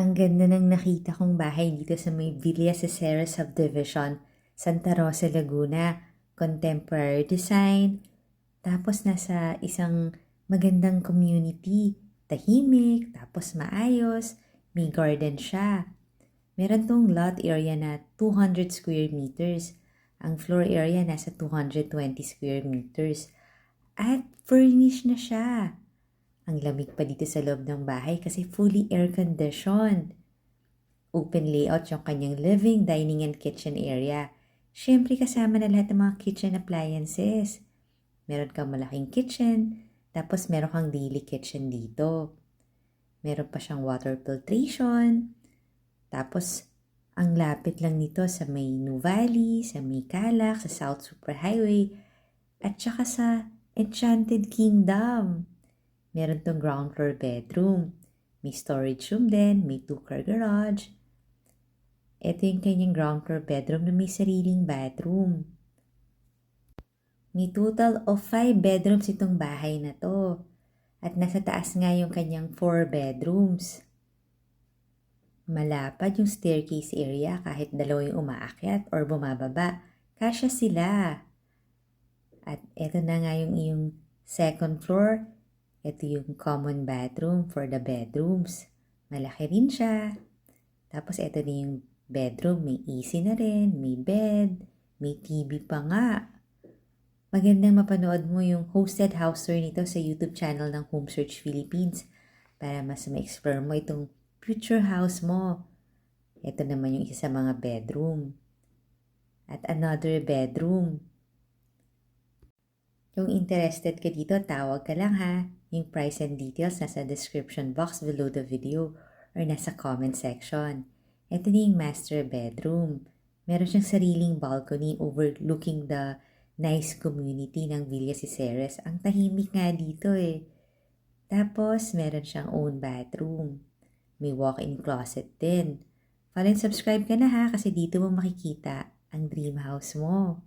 Ang ganda ng nakita kong bahay dito sa may Villa Cesarea Subdivision, Santa Rosa, Laguna. Contemporary design, tapos nasa isang magandang community. Tahimik, tapos maayos, may garden siya. Meron tong lot area na 200 square meters. Ang floor area nasa 220 square meters. At furnished na siya. Ang lamig pa dito sa loob ng bahay kasi fully air-conditioned. Open layout yung kanyang living, dining, and kitchen area. Siyempre kasama na lahat ng mga kitchen appliances. Meron kang malaking kitchen, tapos meron kang daily kitchen dito. Meron pa siyang water filtration. Tapos, ang lapit lang nito sa may Nuvali, sa may Calac, sa South Superhighway, at saka sa Enchanted Kingdom. Meron tong ground floor bedroom. May storage room din, may 2-car garage. Ito yung kanyang ground floor bedroom na may sariling bathroom. May total of 5 bedrooms itong bahay na to. At nasa taas nga yung kanyang 4 bedrooms. Malapad yung staircase area kahit dalawa yung umaakyat or bumababa. Kasya sila. At ito na nga yung iyong second floor. Ito yung common bathroom for the bedrooms. Malaki rin siya. Tapos ito na yung bedroom. May AC na rin, may bed, may TV pa nga. Magandang mapanood mo yung hosted house tour nito sa YouTube channel ng Home Search Philippines para mas ma-explore mo itong future house mo. Ito naman yung isa sa mga bedroom. At another bedroom. Kung interested ka dito, tawag ka lang ha. Yung price and details nasa description box below the video or nasa comment section. Ito na yung master bedroom. Meron siyang sariling balcony overlooking the nice community ng Villa Cesares. Ang tahimik nga dito eh. Tapos, meron siyang own bathroom. May walk-in closet din. Follow and subscribe ka na ha kasi dito mo makikita ang dream house mo.